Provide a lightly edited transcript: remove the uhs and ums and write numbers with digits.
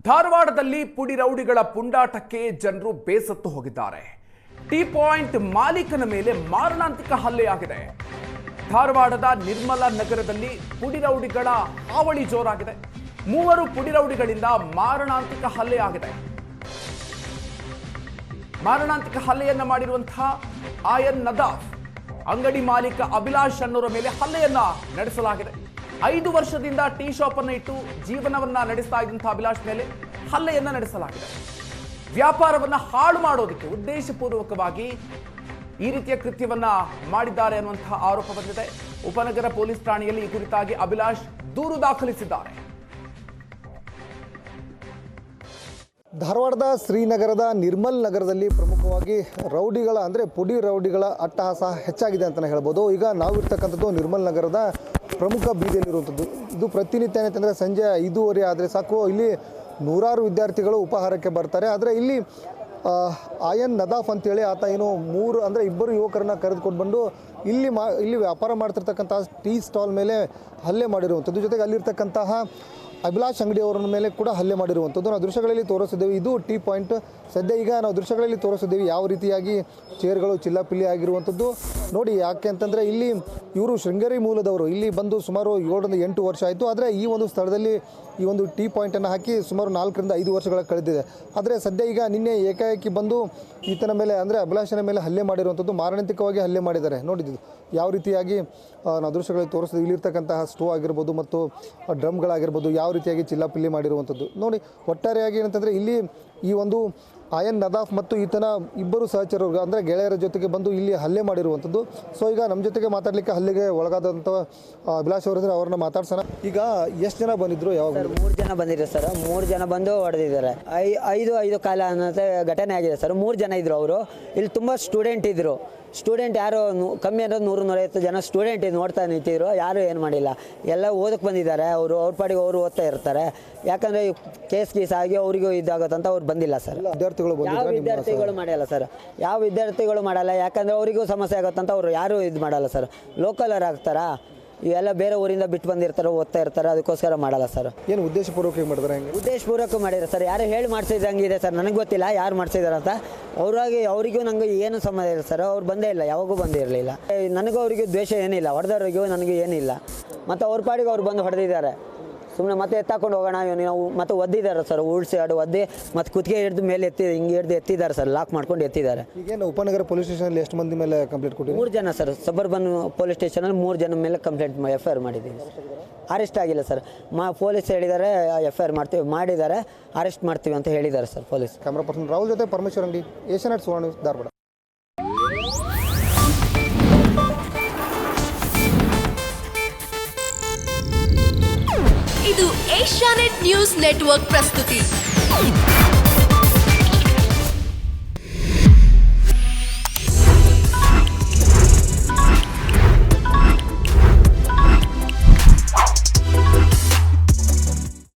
ಧಾರವಾಡದಲ್ಲಿ ಪುಡಿ ರೌಡಿಗಳ ಪುಂಡಾಟಕ್ಕೆ ಜನರು ಬೇಸತ್ತು ಹೋಗಿದ್ದಾರೆ. ಟೀ ಪಾಯಿಂಟ್ ಮಾಲೀಕನ ಮೇಲೆ ಮಾರಣಾಂತಿಕ ಹಲ್ಲೆಯಾಗಿದೆ. ಧಾರವಾಡದ ನಿರ್ಮಲ ನಗರದಲ್ಲಿ ಪುಡಿ ರೌಡಿಗಳ ಹಾವಳಿ ಜೋರಾಗಿದೆ. 3 ಪುಡಿ ರೌಡಿಗಳಿಂದ ಮಾರಣಾಂತಿಕ ಹಲ್ಲೆಯಾಗಿದೆ. ಮಾರಣಾಂತಿಕ ಹಲ್ಲೆಯನ್ನ ಮಾಡಿರುವಂತಹ ಆಯನ್ ನದಾಫ್ ಅಂಗಡಿ ಮಾಲೀಕ ಅಭಿಲಾಷ್ ಅನ್ನೋರ ಮೇಲೆ ಹಲ್ಲೆಯನ್ನ ನಡೆಸಲಾಗಿದೆ. 5 ವರ್ಷದಿಂದ ಟೀ ಶಾಪ್ ಅನ್ನು ಇಟ್ಟು ಜೀವನವನ್ನ ನಡೆಸ್ತಾ ಇದ್ದಂತಹ ಅಭಿಲಾಷ್ ಮೇಲೆ ಹಲ್ಲೆಯನ್ನ ನಡೆಸಲಾಗಿದೆ. ವ್ಯಾಪಾರವನ್ನ ಹಾಳು ಮಾಡೋದಕ್ಕೆ ಉದ್ದೇಶಪೂರ್ವಕವಾಗಿ ಈ ರೀತಿಯ ಕೃತ್ಯವನ್ನ ಮಾಡಿದ್ದಾರೆ ಅನ್ನುವಂತಹ ಆರೋಪ ಬಂದಿದೆ. ಉಪನಗರ ಪೊಲೀಸ್ ಠಾಣೆಯಲ್ಲಿ ಈ ಕುರಿತಾಗಿ ಅಭಿಲಾಷ್ ದೂರು ದಾಖಲಿಸಿದ್ದಾರೆ. ಧಾರವಾಡದ ಶ್ರೀನಗರದ ನಿರ್ಮಲ್ ನಗರದಲ್ಲಿ ಪ್ರಮುಖವಾಗಿ ರೌಡಿಗಳ ಅಂದರೆ ಪುಡಿ ರೌಡಿಗಳ ಅಟ್ಟಹಾಸ ಹೆಚ್ಚಾಗಿದೆ ಅಂತಲೇ ಹೇಳ್ಬೋದು. ಈಗ ನಾವಿರ್ತಕ್ಕಂಥದ್ದು ನಿರ್ಮಲ್ ನಗರದ ಪ್ರಮುಖ ಬೀದಿಯಲ್ಲಿರುವಂಥದ್ದು. ಇದು ಪ್ರತಿನಿತ್ಯ ಏನಂತಂದರೆ ಸಂಜೆ 5:30 ಆದರೆ ಸಾಕು, ಇಲ್ಲಿ ನೂರಾರು ವಿದ್ಯಾರ್ಥಿಗಳು ಉಪಹಾರಕ್ಕೆ ಬರ್ತಾರೆ. ಆದರೆ ಇಲ್ಲಿ ಆಯನ್ ನದಾಫ್ ಅಂತೇಳಿ ಆತ ಏನು 2 ಯುವಕರನ್ನ ಕರೆದುಕೊಂಡು ಬಂದು ಇಲ್ಲಿ ವ್ಯಾಪಾರ ಮಾಡ್ತಿರ್ತಕ್ಕಂಥ ಟೀ ಸ್ಟಾಲ್ ಮೇಲೆ ಹಲ್ಲೆ ಮಾಡಿರುವಂಥದ್ದು. ಜೊತೆಗೆ ಅಲ್ಲಿರ್ತಕ್ಕಂತಹ ಅಭಿಲಾಷ್ ಅಂಗಡಿ ಅವರ ಮೇಲೆ ಕೂಡ ಹಲ್ಲೆ ಮಾಡಿರುವಂಥದ್ದು ನಾವು ದೃಶ್ಯಗಳಲ್ಲಿ ತೋರಿಸಿದ್ದೇವೆ. ಇದು ಟೀ ಪಾಯಿಂಟ್. ಸದ್ಯ ಈಗ ನಾವು ದೃಶ್ಯಗಳಲ್ಲಿ ತೋರಿಸಿದ್ದೇವೆ ಯಾವ ರೀತಿಯಾಗಿ ಚೇರ್ಗಳು ಚಿಲ್ಲಾಪಿಲ್ಲಿ ಆಗಿರುವಂಥದ್ದು ನೋಡಿ. ಯಾಕೆ ಅಂತಂದರೆ ಇಲ್ಲಿ ಇವರು ಶೃಂಗೇರಿ ಮೂಲದವರು, ಇಲ್ಲಿ ಬಂದು ಸುಮಾರು 7-8 ವರ್ಷ ಆಯಿತು. ಆದರೆ ಈ ಒಂದು ಸ್ಥಳದಲ್ಲಿ ಈ ಒಂದು ಟೀ ಪಾಯಿಂಟನ್ನು ಹಾಕಿ ಸುಮಾರು 4-5 ವರ್ಷಗಳ ಕಳೆದಿದೆ. ಆದರೆ ಸದ್ಯ ಈಗ ನಿನ್ನೆ ಏಕಾಏಕಿ ಬಂದು ಈತನ ಮೇಲೆ ಅಂದರೆ ಅಭಿಲಾಷನ ಮೇಲೆ ಹಲ್ಲೆ ಮಾಡಿರುವಂಥದ್ದು, ಮಾರಣಾಂತಿಕವಾಗಿ ಹಲ್ಲೆ ಮಾಡಿದ್ದಾರೆ. ನೋಡಿದ್ದು ಯಾವ ರೀತಿಯಾಗಿ ನಾವು ದೃಶ್ಯಗಳಲ್ಲಿ ತೋರಿಸಿದ್ವಿ. ಇಲ್ಲಿರ್ತಕ್ಕಂತಹ ಸ್ಟೋವ್ ಆಗಿರ್ಬೋದು ಮತ್ತು ಡ್ರಮ್ಗಳಾಗಿರ್ಬೋದು ಯಾವ ರೀತಿಯಾಗಿ ಚಿಲ್ಲಾಪಿಲ್ಲಿ ಮಾಡಿರುವಂಥದ್ದು ನೋಡಿ. ಒಟ್ಟಾರೆಯಾಗಿ ಏನಂತಂದರೆ ಇಲ್ಲಿ ಈ ಒಂದು ಆಯನ್ ನದಾಫ್ ಮತ್ತು ಈತನ 2 ಸಹಚರರು ಅಂದರೆ ಗೆಳೆಯರ ಜೊತೆಗೆ ಬಂದು ಇಲ್ಲಿ ಹಲ್ಲೆ ಮಾಡಿರುವಂಥದ್ದು. ಸೊ ಈಗ ನಮ್ಮ ಜೊತೆಗೆ ಮಾತಾಡಲಿಕ್ಕೆ ಹಲ್ಲೆಗೆ ಒಳಗಾದಂಥ ಅಭಿಲಾಷ್ ಅವರಿದ್ರೆ ಅವ್ರನ್ನ ಮಾತಾಡ್ಸೋಣ. ಈಗ ಎಷ್ಟು ಜನ ಬಂದಿದ್ರು? ಯಾವಾಗ? 3 ಜನ ಬಂದಿದ್ದಾರೆ ಸರ್. 3 ಜನ ಬಂದು ಹೊಡೆದಿದ್ದಾರೆ. 5 ಕಾಲ ಅನ್ನೋ ಘಟನೆ ಆಗಿದೆ ಸರ್. 3 ಜನ ಇದ್ರು. ಅವರು ಇಲ್ಲಿ ತುಂಬ ಸ್ಟೂಡೆಂಟ್ ಇದ್ದರು. ಸ್ಟೂಡೆಂಟ್ ಯಾರು ಕಮ್ಮಿ ಅಂದರೆ 100-150 ಜನ ಸ್ಟೂಡೆಂಟ್ ನೋಡ್ತಾ ನಿಂತಿದ್ರು. ಯಾರು ಏನು ಮಾಡಿಲ್ಲ. ಎಲ್ಲ ಓದಕ್ಕೆ ಬಂದಿದ್ದಾರೆ. ಅವ್ರ ಪಾಡಿಗೆ ಅವರು ಓದ್ತಾ ಇರ್ತಾರೆ. ಯಾಕಂದರೆ ಕೇಸ್ ಆಗಿ ಅವರಿಗೂ ಇದಾಗುತ್ತಂತ ಅವ್ರು ಬಂದಿಲ್ಲ ಸರ್. ಯಾವ ವಿದ್ಯಾರ್ಥಿಗಳು ಮಾಡಿಲ್ಲ ಸರ್. ಯಾವ ವಿದ್ಯಾರ್ಥಿಗಳು ಮಾಡಲ್ಲ. ಯಾಕಂದರೆ ಅವರಿಗೂ ಸಮಸ್ಯೆ ಆಗುತ್ತಂತ ಅವ್ರು ಯಾರು ಇದು ಮಾಡಲ್ಲ ಸರ್. ಲೋಕಲರ್ ಆಗ್ತಾರಾ, ಇವೆಲ್ಲ ಬೇರೆ ಊರಿಂದ ಬಿಟ್ಟು ಬಂದಿರ್ತಾರೆ, ಓದ್ತಾ ಇರ್ತಾರೆ. ಅದಕ್ಕೋಸ್ಕರ ಮಾಡಲ್ಲ ಸರ್. ಏನು ಉದ್ದೇಶಪೂರ್ವಕ ಮಾಡಿದ್ರೆ? ಉದ್ದೇಶಪೂರ್ವಕ ಮಾಡಿದ್ದಾರೆ ಸರ್. ಯಾರು ಹೇಳಿ ಮಾಡಿಸಿದಂಗಿದೆ ಸರ್. ನನಗೆ ಗೊತ್ತಿಲ್ಲ ಯಾರು ಮಾಡಿಸಿದಾರೆ ಅಂತ. ಅವರಿಗೂ ನನಗೆ ಏನು ಸಂಬಂಧ ಇಲ್ಲ ಸರ್. ಅವ್ರು ಬಂದೇ ಇಲ್ಲ, ಯಾವಾಗೂ ಬಂದೇ ಇರಲಿಲ್ಲ. ನನಗೂ ಅವರಿಗೂ ದ್ವೇಷ ಏನಿಲ್ಲ. ಹೊಡೆದವ್ರಿಗೂ ನನಗೆ ಏನಿಲ್ಲ. ಮತ್ತು ಅವ್ರ ಪಾಡಿಗೆ ಅವ್ರು ಬಂದು ಹೊಡೆದಿದ್ದಾರೆ. ಸುಮ್ಮನೆ ಮತ್ತೆ ಎತ್ತಾಕೊಂಡು ಹೋಗೋಣ ನಾವು ಮತ್ತೆ ಒದ್ದಿದ್ದಾರೆ ಸರ್. ಒದ್ದಿ ಮತ್ತು ಕುತ್ತಿಗೆ ಹಿಡಿದು ಮೇಲೆ ಎತ್ತಿದ್ದಾರೆ ಸರ್. ಲಾಕ್ ಮಾಡ್ಕೊಂಡು ಎತ್ತಿದ್ದಾರೆ. ಈಗೇನು ಉಪನಗರ ಪೊಲೀಸ್ ಸ್ಟೇಷನಲ್ಲಿ ಎಷ್ಟು ಮಂದಿ ಮೇಲೆ ಕಂಪ್ಲೇಂಟ್ ಕೊಟ್ಟಿದ್ದೀವಿ? 3 ಜನ ಸರ್. ಸಬರ್ಬನ್ ಪೊಲೀಸ್ ಸ್ಟೇಷನಲ್ಲಿ 3 ಜನ ಮೇಲೆ ಕಂಪ್ಲೇಂಟ್ FIR ಮಾಡಿದ್ದೀವಿ. ಅರೆಸ್ಟ್ ಆಗಿಲ್ಲ ಸರ್. ಪೊಲೀಸ್ ಹೇಳಿದ್ದಾರೆ FIR ಮಾಡಿದ್ದಾರೆ, ಅರೆಸ್ಟ್ ಮಾಡ್ತೀವಿ ಅಂತ ಹೇಳಿದ್ದಾರೆ sir police. Camera person Rahul ಜೊತೆ ಪರಮೇಶ್ವರ್ ಅಂಗಡಿ, ಏಷ್ಯಾನೆಟ್ ಸುವರ್ಣ ನ್ಯೂಸ್, ಧಾರವಾಡ. ಇದು ಏಷ್ಯಾನೆಟ್ ನ್ಯೂಸ್ ನೆಟ್ವರ್ಕ್ ಪ್ರಸ್ತುತಿ.